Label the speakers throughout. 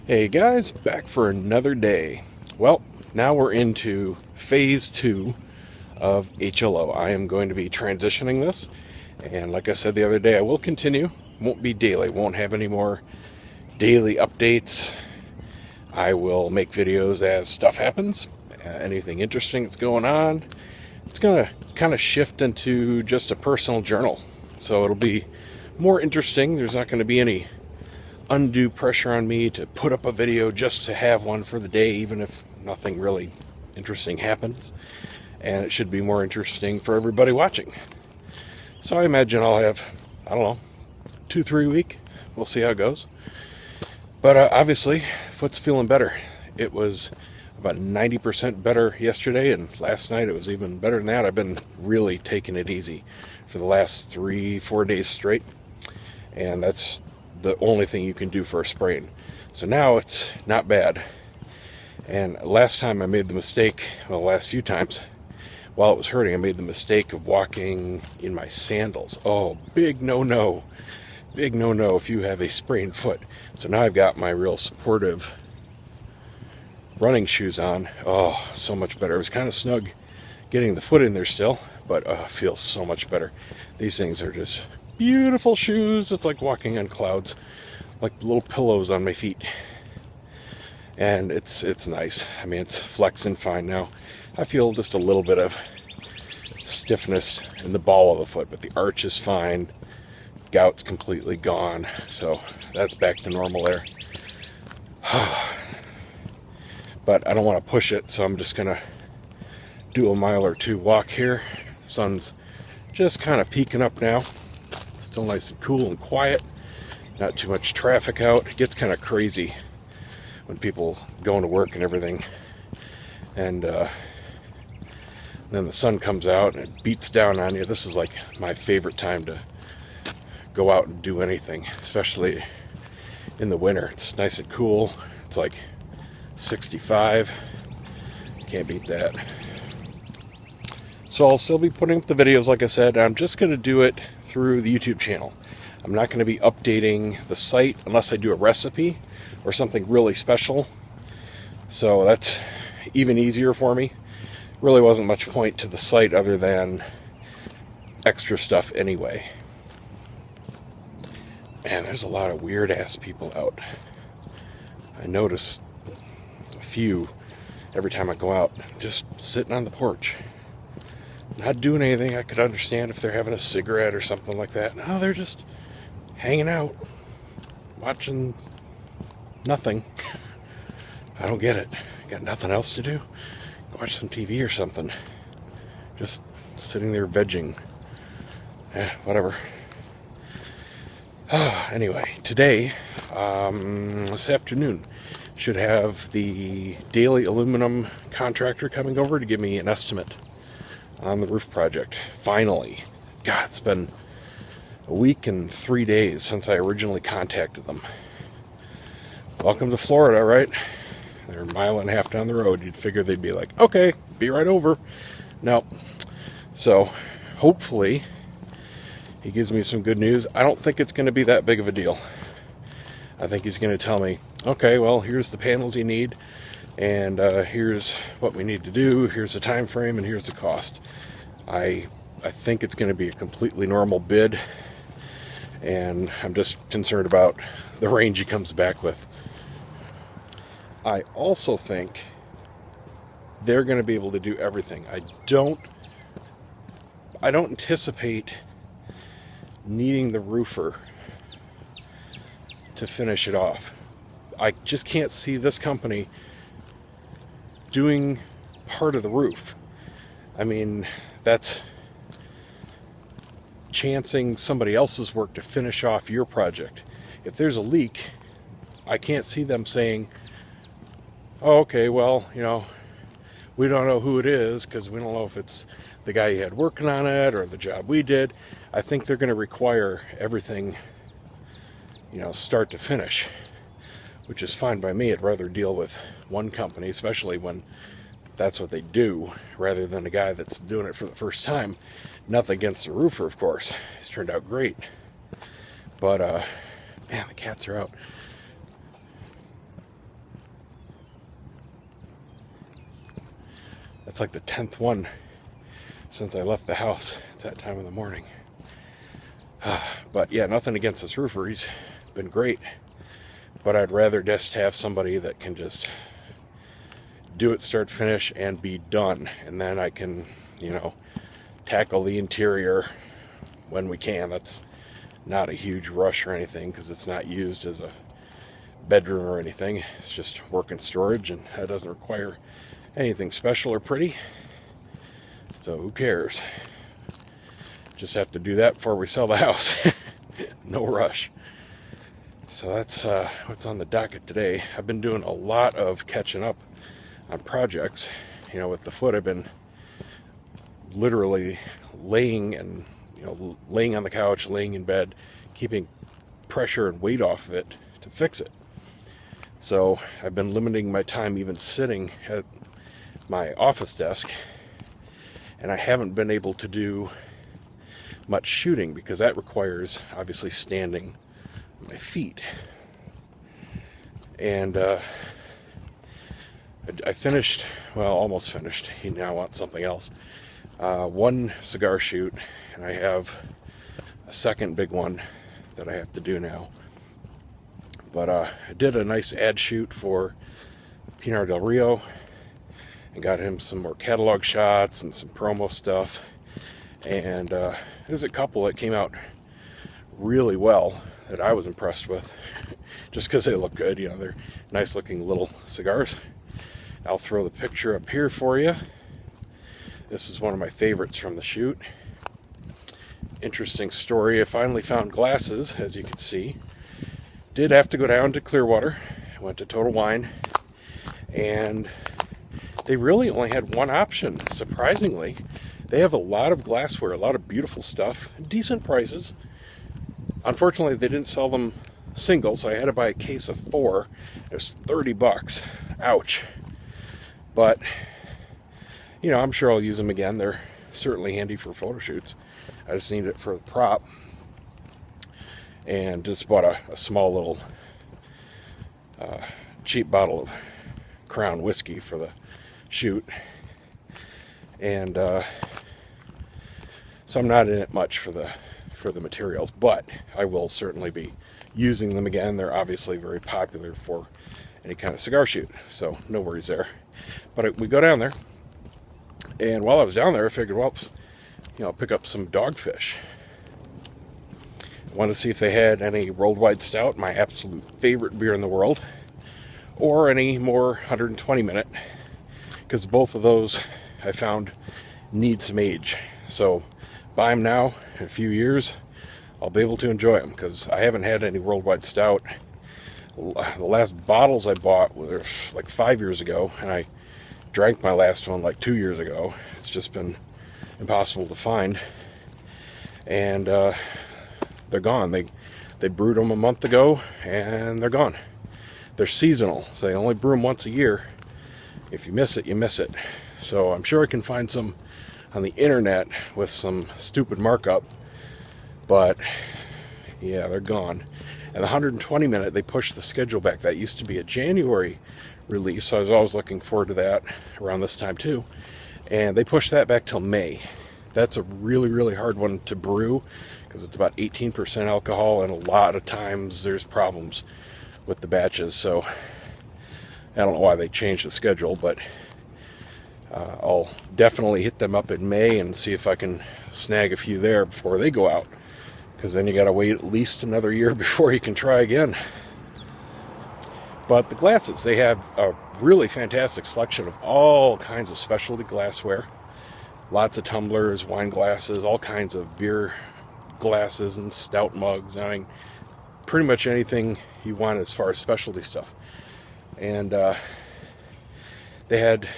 Speaker 1: Hey guys, back for another day. Well, now we're into phase 2 of HLO. I am going to be transitioning this, and like I said the other day, I will continue. Won't be daily, won't have any more daily updates. I will make videos as stuff happens, anything interesting that's going on. It's going to kind of shift into just a personal journal, so it'll be more interesting. There's not going to be any undue pressure on me to put up a video just to have one for the day, even if nothing really interesting happens. And it should be more interesting for everybody watching. So I imagine I'll have, I don't know, 2-3 week. We'll see how it goes. But obviously, foot's feeling better. It was about 90% better yesterday, and last night it was even better than that. I've been really taking it easy for the last 3-4 days straight, and that's the only thing you can do for a sprain. So now it's not bad. And last time I made the mistake, well, the last few times, while it was hurting, I made the mistake of walking in my sandals. Oh, big no-no. Big no-no if you have a sprained foot. So now I've got my real supportive running shoes on. Oh, so much better. It was kind of snug getting the foot in there still, but it feels so much better. These things are just beautiful shoes. It's like walking on clouds, like little pillows on my feet. And it's nice. I mean, it's flexing fine now. I feel just a little bit of stiffness in the ball of the foot, but the arch is fine. Gout's completely gone, so that's back to normal there. But I don't want to push it, so I'm just gonna do a mile or two walk here. The sun's just kind of peeking up now. It's still nice and cool and quiet. Not too much traffic out. It gets kind of crazy when people going to work and everything. And then the sun comes out and it beats down on you. This is like my favorite time to go out and do anything, especially in the winter. It's nice and cool. It's like 65. Can't beat that. So I'll still be putting up the videos, like I said. I'm just going to do it through the YouTube channel. I'm not going to be updating the site unless I do a recipe or something really special. So that's even easier for me. Really wasn't much point to the site other than extra stuff anyway. Man, there's a lot of weird-ass people out. I notice a few every time I go out, just sitting on the porch. Not doing anything. I could understand if they're having a cigarette or something like that. No, they're just hanging out, watching nothing. I don't get it. Got nothing else to do? Watch some TV or something. Just sitting there vegging. Whatever. Anyway, today, this afternoon, should have the Daily Aluminum contractor coming over to give me an estimate on the roof project. Finally. God, it's been a week and 3 days since I originally contacted them. Welcome to Florida, right? They're a mile and a half down the road. You'd figure they'd be like, okay, be right over. No. So, hopefully, he gives me some good news. I don't think it's going to be that big of a deal. I think he's going to tell me, okay, well, here's the panels you need, and here's what we need to do, here's the time frame, and here's the cost. I think it's going to be a completely normal bid, and I'm just concerned about the range he comes back with. I also think they're going to be able to do everything. I don't anticipate needing the roofer to finish it off. I just can't see this company doing part of the roof. I mean, that's chancing somebody else's work to finish off your project. If there's a leak, I can't see them saying, oh, okay, well, we don't know who it is because we don't know if it's the guy you had working on it or the job we did. I think they're going to require everything, start to finish, which is fine by me. I'd rather deal with one company, especially when that's what they do, rather than a guy that's doing it for the first time. Nothing against the roofer, of course. He's turned out great. But, man, the cats are out. That's like the 10th one since I left the house. It's that time of the morning. But yeah, nothing against this roofer. He's been great. But I'd rather just have somebody that can just do it start to finish and be done. And then I can, tackle the interior when we can. That's not a huge rush or anything because it's not used as a bedroom or anything. It's just work and storage, and that doesn't require anything special or pretty. So who cares? Just have to do that before we sell the house. No rush. So that's what's on the docket today. I've been doing a lot of catching up on projects. With the foot, I've been literally laying on the couch, laying in bed, keeping pressure and weight off of it to fix it. So I've been limiting my time even sitting at my office desk, and I haven't been able to do much shooting because that requires obviously standing on my feet. And I finished, almost finished. He now wants something else. One cigar shoot, and I have a second big one that I have to do now. But I did a nice ad shoot for Pinar Del Rio and got him some more catalog shots and some promo stuff. And there's a couple that came out really well that I was impressed with just because they look good. They're nice looking little cigars. I'll throw the picture up here for you. This is one of my favorites from the shoot. Interesting story. I finally found glasses, as you can see. Did have to go down to Clearwater. I went to Total Wine, and they really only had one option, surprisingly. They have a lot of glassware, a lot of beautiful stuff, decent prices. Unfortunately, they didn't sell them single, so I had to buy a case of 4. It was $30. Ouch. But, I'm sure I'll use them again. They're certainly handy for photo shoots. I just need it for the prop. And just bought a small little cheap bottle of Crown whiskey for the shoot. And so I'm not in it much for the materials, but I will certainly be using them again. They're obviously very popular for any kind of cigar shoot, so no worries there. But we go down there, and while I was down there, I figured, I'll pick up some Dogfish. I wanted to see if they had any Rolled Wide Stout, my absolute favorite beer in the world, or any more 120 minute, because both of those I found need some age. So buy them now. In a few years, I'll be able to enjoy them, because I haven't had any Rolled Wide Stout. The last bottles I bought were like 5 years ago, and I drank my last one like 2 years ago. It's just been impossible to find. And they're gone. They brewed them a month ago, and they're gone. They're seasonal, so they only brew them once a year. If you miss it, you miss it. So I'm sure I can find some on the internet with some stupid markup, but yeah, they're gone. And the 120 minute, they pushed the schedule back. That used to be a January release, so I was always looking forward to that around this time too. And they pushed that back till May. That's a really, really hard one to brew because it's about 18% alcohol, and a lot of times there's problems with the batches. So I don't know why they changed the schedule, but I'll definitely hit them up in May and see if I can snag a few there before they go out, because then you got to wait at least another year before you can try again. But the glasses, they have a really fantastic selection of all kinds of specialty glassware. Lots of tumblers, wine glasses, all kinds of beer glasses and stout mugs. I mean, pretty much anything you want as far as specialty stuff. And they had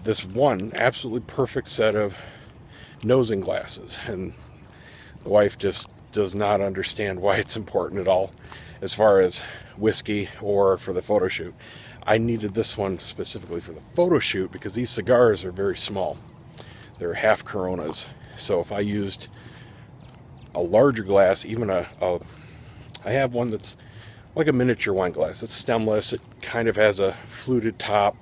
Speaker 1: this one absolutely perfect set of nosing glasses, and the wife just does not understand why it's important at all as far as whiskey or for the photo shoot. I needed this one specifically for the photo shoot because these cigars are very small. They're half Coronas. So if I used a larger glass, even I have one that's like a miniature wine glass. It's stemless. It kind of has a fluted top.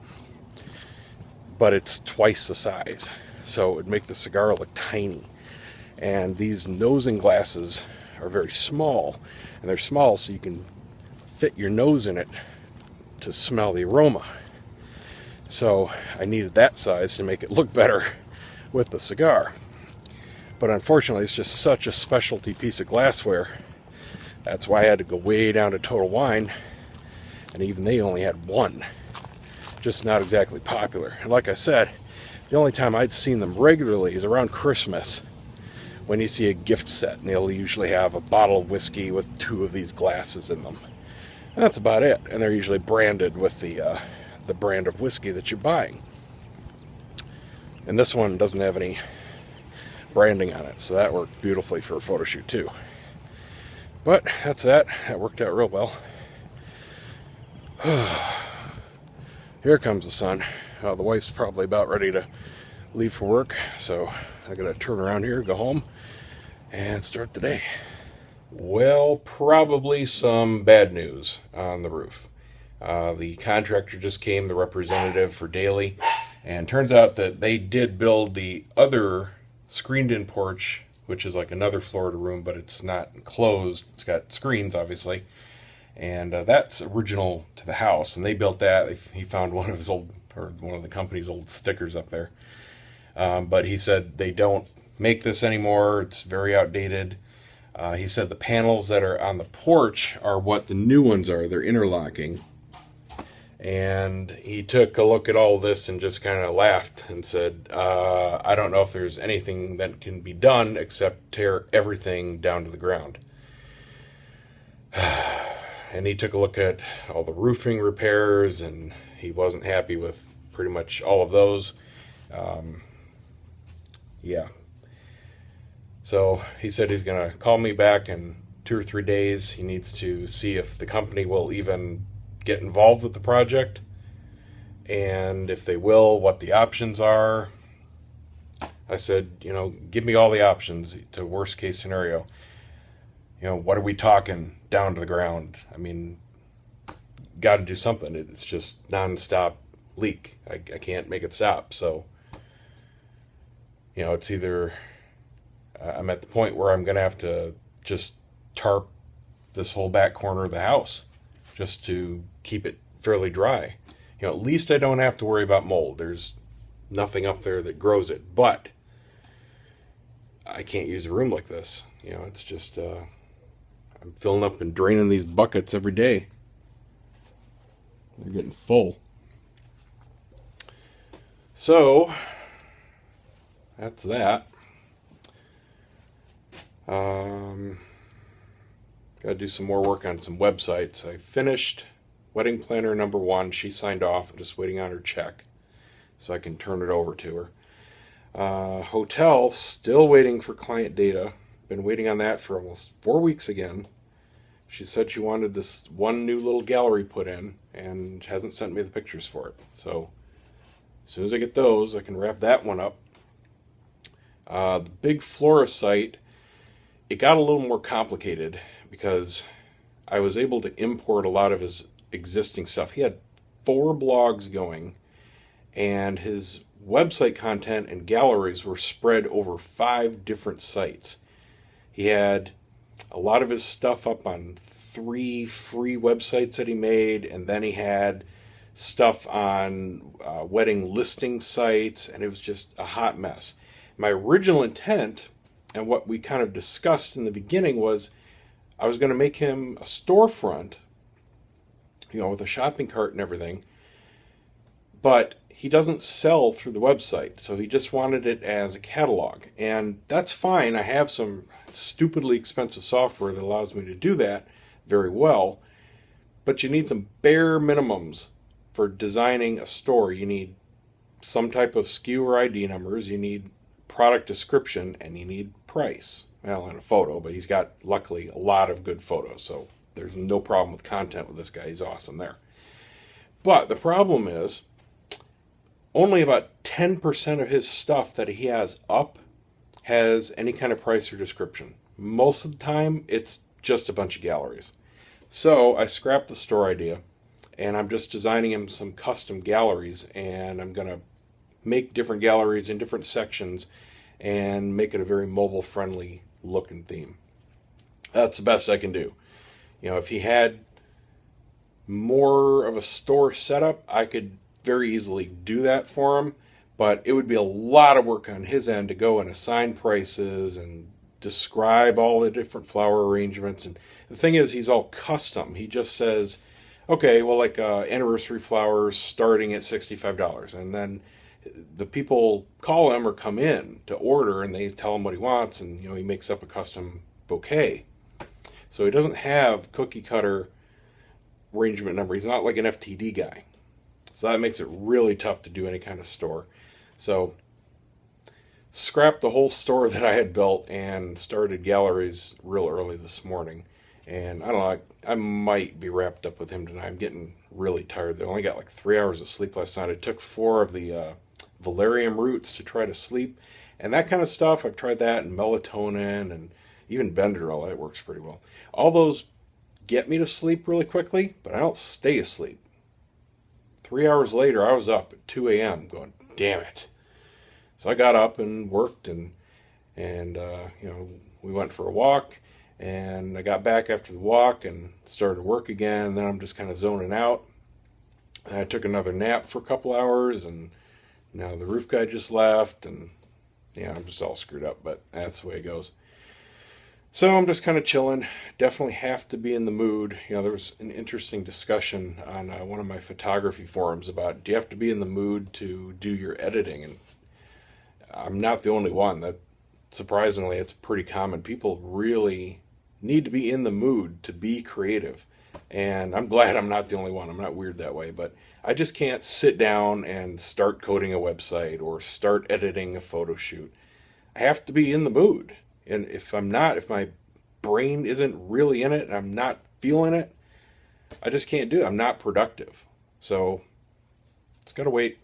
Speaker 1: but it's twice the size. So it would make the cigar look tiny. And these nosing glasses are very small, and they're small so you can fit your nose in it to smell the aroma. So I needed that size to make it look better with the cigar. But unfortunately, it's just such a specialty piece of glassware. That's why I had to go way down to Total Wine, and even they only had one. Just not exactly popular. And like I said, the only time I'd seen them regularly is around Christmas, when you see a gift set, and they'll usually have a bottle of whiskey with 2 of these glasses in them. And that's about it. And they're usually branded with the brand of whiskey that you're buying. And this one doesn't have any branding on it, so that worked beautifully for a photo shoot too. But that's that. That worked out real well. Here comes the sun. The wife's probably about ready to leave for work, so I gotta turn around here, go home, and start the day. Well, probably some bad news on the roof. The contractor just came, the representative for Daly, and turns out that they did build the other screened-in porch, which is like another Florida room, but it's not closed. It's got screens, obviously, and that's original to the house. And they built that. He found one of the company's old stickers up there. But he said they don't make this anymore. It's very outdated. He said the panels that are on the porch are what the new ones are. They're interlocking. And he took a look at all this and just kind of laughed and said, I don't know if there's anything that can be done except tear everything down to the ground. And he took a look at all the roofing repairs, and he wasn't happy with pretty much all of those. Yeah. So he said he's going to call me back in 2 or 3 days. He needs to see if the company will even get involved with the project, and if they will, what the options are. I said, give me all the options to worst case scenario. What are we talking down to the ground? I mean, got to do something. It's just nonstop leak. I can't make it stop. So, it's either I'm at the point where I'm going to have to just tarp this whole back corner of the house just to keep it fairly dry. At least I don't have to worry about mold. There's nothing up there that grows it, but I can't use a room like this. It's just, I'm filling up and draining these buckets every day. They're getting full. So, that's that. Got to do some more work on some websites. I finished wedding planner number 1. She signed off. I'm just waiting on her check so I can turn it over to her. Hotel, still waiting for client data. Been waiting on that for almost 4 weeks again. She said she wanted this one new little gallery put in and hasn't sent me the pictures for it. So as soon as I get those, I can wrap that one up. The big florist site, it got a little more complicated because I was able to import a lot of his existing stuff. He had 4 blogs going, and his website content and galleries were spread over 5 different sites. He had a lot of his stuff up on 3 free websites that he made, and then he had stuff on wedding listing sites, and it was just a hot mess. My original intent, and what we kind of discussed in the beginning, was I was going to make him a storefront, with a shopping cart and everything, but he doesn't sell through the website, so he just wanted it as a catalog, and that's fine. I have some stupidly expensive software that allows me to do that very well, but you need some bare minimums for designing a store. You need some type of SKU or ID numbers, you need product description, and you need price. Well, and a photo, but he's got, luckily, a lot of good photos, so there's no problem with content with this guy. He's awesome there. But the problem is, only about 10% of his stuff that he has up has any kind of price or description. Most of the time, it's just a bunch of galleries. So I scrapped the store idea, and I'm just designing him some custom galleries, and I'm going to make different galleries in different sections and make it a very mobile friendly look and theme. That's the best I can do. If he had more of a store setup, I could very easily do that for him, but it would be a lot of work on his end to go and assign prices and describe all the different flower arrangements. And the thing is, he's all custom. He just says, okay, well, like anniversary flowers starting at $65. And then the people call him or come in to order and they tell him what he wants, and he makes up a custom bouquet. So he doesn't have cookie cutter arrangement number. He's not like an FTD guy. So that makes it really tough to do any kind of store. So scrapped the whole store that I had built and started galleries real early this morning. And I don't know, I might be wrapped up with him tonight. I'm getting really tired. I only got like 3 hours of sleep last night. I took 4 of the valerian roots to try to sleep. And that kind of stuff, I've tried that, and melatonin and even Benadryl. That works pretty well. All those get me to sleep really quickly, but I don't stay asleep. 3 hours later, I was up at 2 a.m. going, damn it. So I got up and worked, and we went for a walk, and I got back after the walk and started to work again. And then I'm just kind of zoning out. And I took another nap for a couple hours, and now the roof guy just left, and I'm just all screwed up, but that's the way it goes. So I'm just kind of chilling. Definitely have to be in the mood. There was an interesting discussion on one of my photography forums about, do you have to be in the mood to do your editing? And I'm not the only one. That surprisingly, it's pretty common. People really need to be in the mood to be creative. And I'm glad I'm not the only one. I'm not weird that way, but I just can't sit down and start coding a website or start editing a photo shoot. I have to be in the mood. And if I'm not, if my brain isn't really in it and I'm not feeling it, I just can't do it. I'm not productive. So it's got to wait.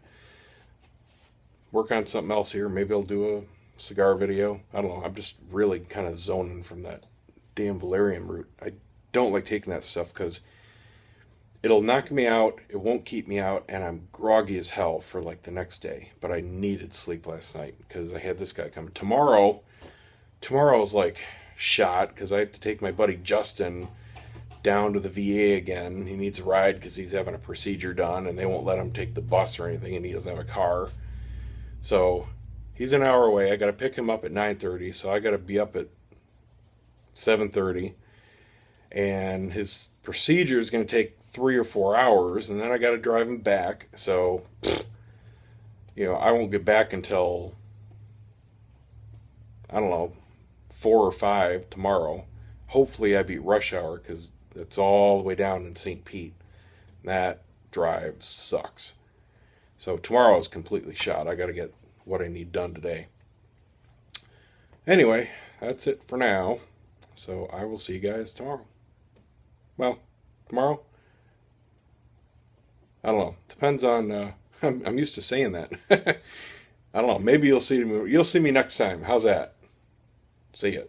Speaker 1: Work on something else here. Maybe I'll do a cigar video. I don't know. I'm just really kind of zoning from that damn valerian root. I don't like taking that stuff because it'll knock me out. It won't keep me out. And I'm groggy as hell for like the next day. But I needed sleep last night because I had this guy come. Tomorrow's like shot because I have to take my buddy Justin down to the VA again. He needs a ride because he's having a procedure done and they won't let him take the bus or anything, and he doesn't have a car. So he's an hour away. I got to pick him up at 9:30, so I got to be up at 7:30. And his procedure is going to take 3 or 4 hours, and then I got to drive him back. So, I won't get back until, I don't know, 4 or 5 tomorrow. Hopefully I beat rush hour because it's all the way down in St. Pete. That drive sucks. So tomorrow is completely shot. I got to get what I need done today. Anyway, that's it for now. So I will see you guys tomorrow. Well, tomorrow? I don't know. Depends on, I'm used to saying that. I don't know. Maybe you'll see me next time. How's that? See ya.